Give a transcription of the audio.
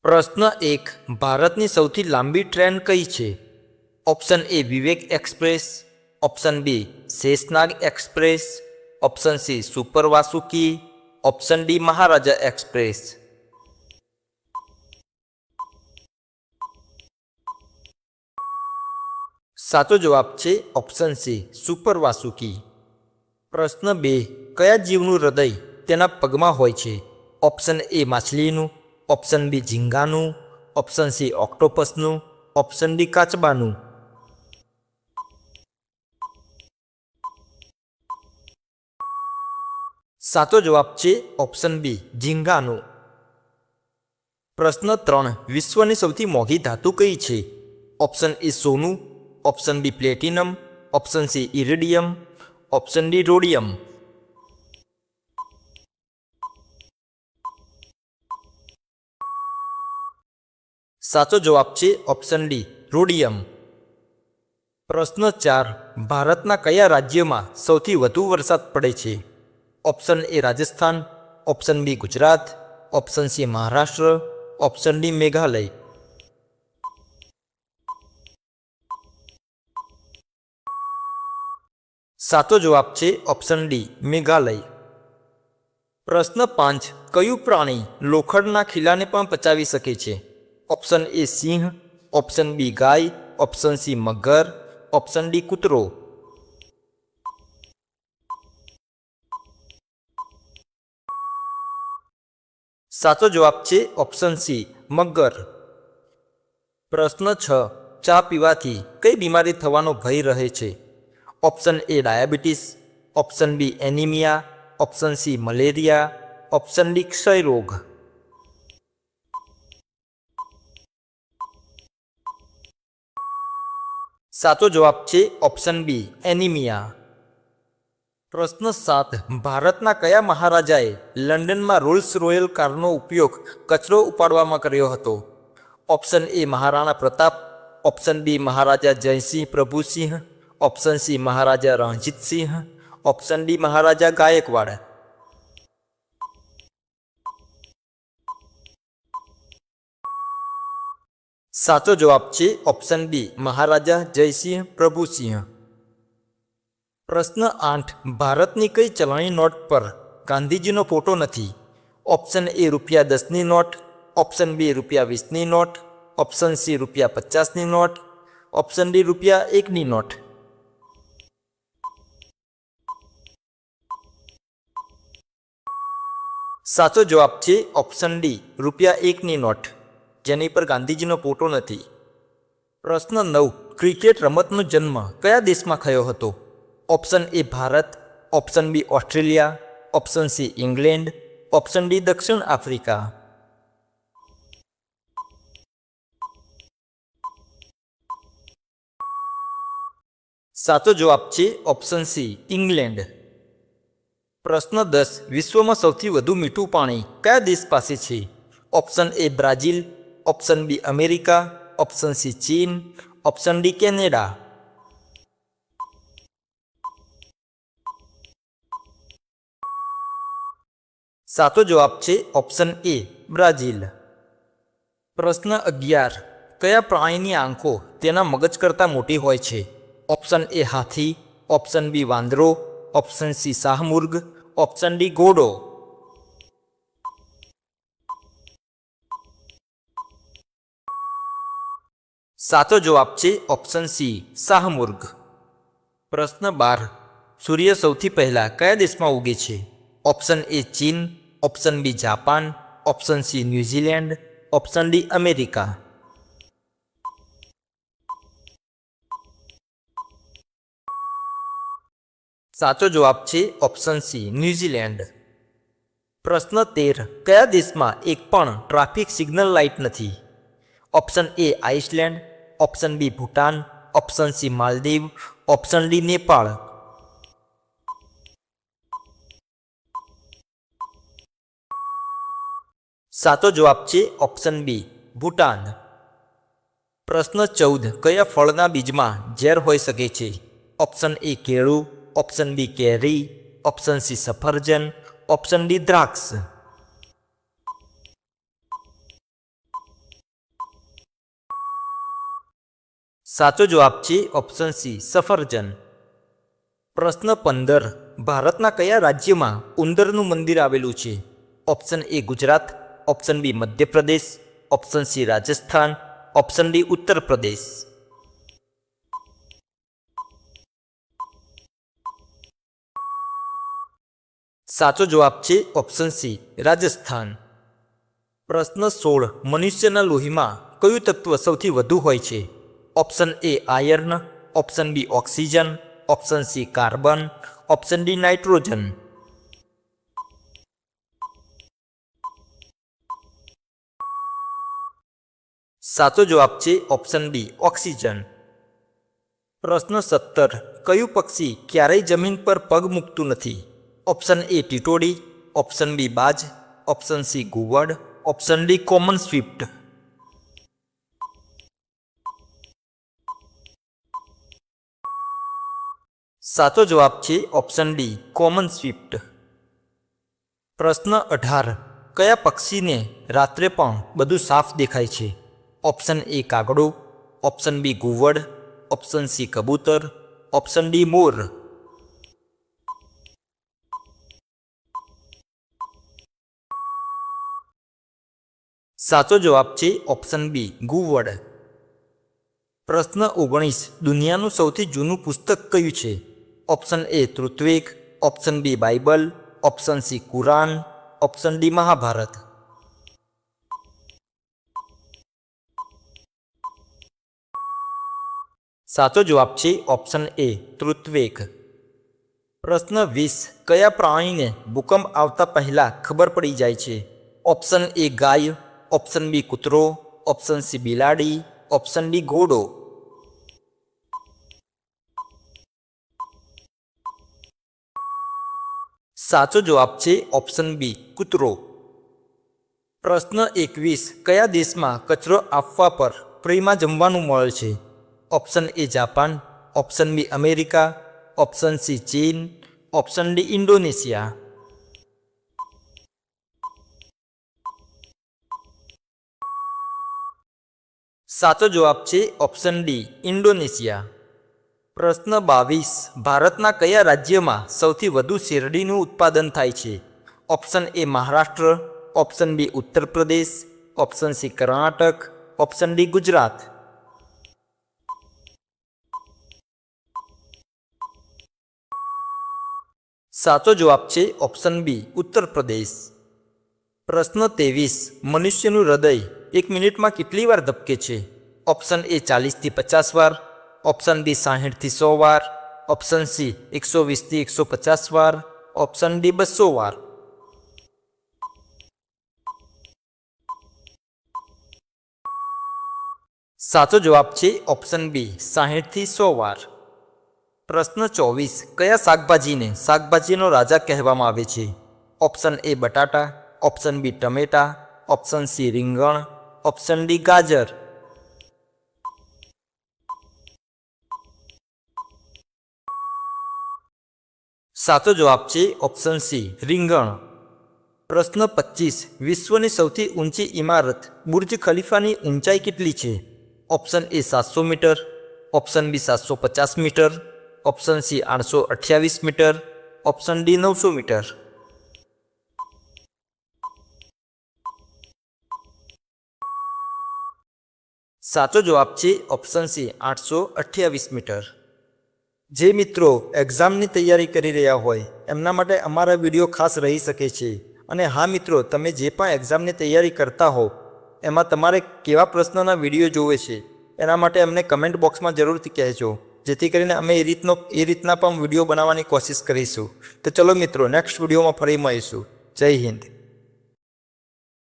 પ્રશ્ન 1. ભારતની સૌથી લાંબી ટ્રેન કઈ છે? Option A Vivek express, option B Sheshnag express, option C super Vasuki, option D Maharaja express. સાચો જવાબ છે ઓપ્શન સી સુપર વાસુકી. પ્રશ્ન 2. કયા જીવનું હૃદય તેના પગમાં હોય છે? ઓપ્શન એ માછલીનું, ઓપ્શન બી ઝીંગાનું, ઓપ્શન સી ઓક્ટોપસનું, ઓપ્શન ડી કાચબાનું. સાચો જવાબ છે ઓપ્શન બી ઝીંગાનું. પ્રશ્ન 3. વિશ્વની સૌથી મોંઘી ધાતુ કઈ છે? ઓપ્શન એ સોનું, option B platinum, option C iridium, option D rhodium. સાચો જવાબ છે ઓપ્શન ડી રોડિયમ. પ્રશ્ન 4. ભારતના કયા રાજ્યમાં સૌથી વધુ વરસાદ પડે છે? Option A Rajasthan, option B Gujarat, option C Maharashtra, option D Meghalaya. સાચો જવાબ છે ઓપ્શન ડી મેઘાલય. પ્રશ્ન 5. કયું પ્રાણી લોખંડના ખીલાને પણ પચાવી શકે છે? ઓપ્શન એ સિંહ, ઓપ્શન બી ગાય, ઓપ્શન સી મગર, ઓપ્શન ડી કૂતરો. સાચો જવાબ છે ઓપ્શન સી મગર. પ્રશ્ન 6. ચા પીવાથી કઈ બીમારી થવાનો ભય રહે છે? Option A diabetes, option B anaemia, option C malaria, option D ક્ષય રોગ. સાચો જવાબ છે ઓપ્શન બી એનિમિયા. પ્રશ્ન 7. ભારતના કયા મહારાજાએ લંડનમાં રોલ્સ રોયલ કારનો ઉપયોગ કચરો ઉપાડવામાં કર્યો હતો? Option A Maharana Pratap, option B Maharaja Jaysinh Prabhusinh, option C Maharaja Ranjitsinh, option D Maharaja Gaekwad. સાચો જવાબ છે ઓપ્શન ડી મહારાજા જયસિંહ પ્રભુસિંહ. પ્રશ્ન 8. ભારતની કઈ ચલણી નોટ પર ગાંધીજીનો ફોટો નથી? ઓપ્શન એ ₹10ની નોટ, ઓપ્શન બી ₹20ની નોટ, ઓપ્શન સી ₹50ની નોટ, ઓપ્શન ડી ₹1ની નોટ. સાચો જવાબ છે ઓપ્શન ડી ₹1ની નોટ, જેની પર ગાંધીજીનો ફોટો નથી. પ્રશ્ન 9. ક્રિકેટ રમતનો જન્મ કયા દેશમાં થયો હતો? Option A Bharat, option B Australia, option C England, option D દક્ષિણ આફ્રિકા. સાચો જવાબ છે ઓપ્શન સી ઇંગ્લેન્ડ. પ્રશ્ન 10. વિશ્વમાં સૌથી વધુ મીઠું પાણી કયા દેશ પાસે છે? Option A Brazil, option B America, option C ચીન, ઓપ્શન ડી કેનેડા. સાચો જવાબ છે ઓપ્શન એ બ્રાઝિલ. પ્રશ્ન 11. કયા પ્રાણીની આંખો તેના મગજ કરતાં મોટી હોય છે? ઓપ્શન એ હાથી, ઓપ્શન બી વાંદરો, ઓપ્શન સી શાહમૃગ, ઓપ્શન ડી ઘોડો. સાચો જવાબ છે ઓપ્શન સી શાહમૃગ. પ્રશ્ન 12. સૂર્ય સૌથી પહેલા કયા દેશમાં ઉગે છે? ઓપ્શન એ ચીન, option B Japan, option C New Zealand, option D America. સાચો જવાબ છે ઓપ્શન સી ન્યૂઝીલેન્ડ. પ્રશ્ન 13. કયા દેશમાં એક પણ ટ્રાફિક સિગ્નલ લાઇટ નથી? Option A Iceland, option B Bhutan, option C Maldives, option D Nepal. સાચો જવાબ છે ઓપ્શન બી ભૂટાન. પ્રશ્ન 14. કયા ફળના બીજમાં ઝેર હોઈ શકે છે? ઓપ્શન એ કેળું, ઓપ્શન બી કેરી, ઓપ્શન સી સફરજન, ઓપ્શન ડી દ્રાક્ષ. સાચો જવાબ છે ઓપ્શન સી સફરજન. પ્રશ્ન 15 ભારતના કયા રાજ્યમાં ઉંદરનું મંદિર આવેલું છે? Option A Gujarat, option B Madhya Pradesh, option C Rajasthan, option D Uttar Pradesh. સાચો જવાબ છે ઓપ્શન સી રાજસ્થાન. પ્રશ્ન 16 મનુષ્યના લોહીમાં કયું તત્વ સૌથી વધુ હોય છે? Option A iron, option B oxygen, option C carbon, option D nitrogen. સાચો જવાબ છે ઓપ્શન ડી ઓક્સિજન. પ્રશ્ન 17 કયું પક્ષી ક્યારેય જમીન પર પગ મૂકતું નથી? ઓપ્શન એ ટીટોડી, ઓપ્શન બી બાજ, ઓપ્શન સી ઘુવડ, ઓપ્શન ડી કોમન સ્વિફ્ટ. સાચો જવાબ છે ઓપ્શન ડી કોમન સ્વિફ્ટ. પ્રશ્ન 18 કયા પક્ષીને રાત્રે પણ બધું સાફ દેખાય છે? ઓપ્શન એ કાગડો, ઓપ્શન બી ઘુવડ, ઓપ્શન સી કબૂતર, ઓપ્શન ડી મોર. સાચો જવાબ છે ઓપ્શન બી ઘુવડ. પ્રશ્ન 19 દુનિયાનું સૌથી જૂનું પુસ્તક કયું છે? ઓપ્શન એ ઋત્વેગ, option B Bible, option C Quran, option D Mahabharata. સાચો જવાબ છે ઓપ્શન એ ઋત્વેગ. પ્રશ્ન 20 કયા પ્રાણીને ભૂકંપ આવતા પહેલા ખબર પડી જાય છે? ઓપ્શન એ ગાય, ઓપ્શન બી કૂતરો, ઓપ્શન સી બિલાડી, ઓપ્શન ડી ઘોડો. સાચો જવાબ છે ઓપ્શન બી કૂતરો. પ્રશ્ન 21 કયા દેશમાં કચરો આપવા પર ફ્રીમાં જમવાનું મળે છે? Option A Japan, option B America, option C ચીન, ઓપ્શન ડી ઇન્ડોનેશિયા. સાચો જવાબ છે ઓપ્શન ડી ઇન્ડોનેશિયા. પ્રશ્ન 22 ભારતના કયા રાજ્યમાં સૌથી વધુ શેરડીનું ઉત્પાદન થાય છે? Option A Maharashtra, option B Uttar Pradesh, option C Karnataka, option D Gujarat. સાચો જવાબ છે ઓપ્શન બી ઉત્તર પ્રદેશ. પ્રશ્ન 23 મનુષ્યનું હૃદય 1 મિનિટમાં કેટલી વાર ધબકે છે? ઓપ્શન એ 40થી 50 વાર, ઓપ્શન બી 60થી 100 વાર, ઓપ્શન સી 120થી 150 વાર, ઓપ્શન ડી 200 વાર. સાચો જવાબ છે ઓપ્શન બી 60થી 100 વાર. પ્રશ્ન 24 કયા શાકભાજીને શાકભાજીનો રાજા કહેવામાં આવે છે? ઓપ્શન એ બટાટા, ઓપ્શન બી ટમેટા, ઓપ્શન સી રીંગણ, ઓપ્શન ડી ગાજર. સાચો જવાબ છે ઓપ્શન સી રીંગણ. પ્રશ્ન 25 વિશ્વની સૌથી ઊંચી ઇમારત બુર્જ ખલીફાની ઊંચાઈ કેટલી છે? Option A 700 metre, option B 750 metre, option C 828 metre, option D 900 metre. સાચો જવાબ છે ઓપ્શન સી 828 મીટર. જે મિત્રો એક્ઝામની તૈયારી કરી રહ્યા હોય એમના માટે અમારા વિડીયો ખાસ રહી શકે છે. અને હા મિત્રો, તમે જે પણ એક્ઝામની તૈયારી કરતા હો એમાં તમારે કેવા પ્રશ્નોના વિડીયો જોવે છે એના માટે અમને કમેન્ટ બોક્સમાં જરૂરથી કહેજો, જેથી કરીને અમે એ રીતના પણ વિડીયો બનાવવાની કોશિશ કરીશું. તો ચલો મિત્રો, નેક્સ્ટ વિડીયોમાં ફરી મળીશું. જય હિન્દ.